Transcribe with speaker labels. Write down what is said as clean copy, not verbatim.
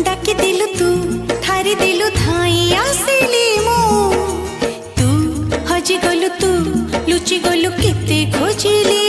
Speaker 1: डाकी दिलु तू ठारी दिलु धाई आसिली मु तू हजी गलु तू लुचि गलु केते खोजिली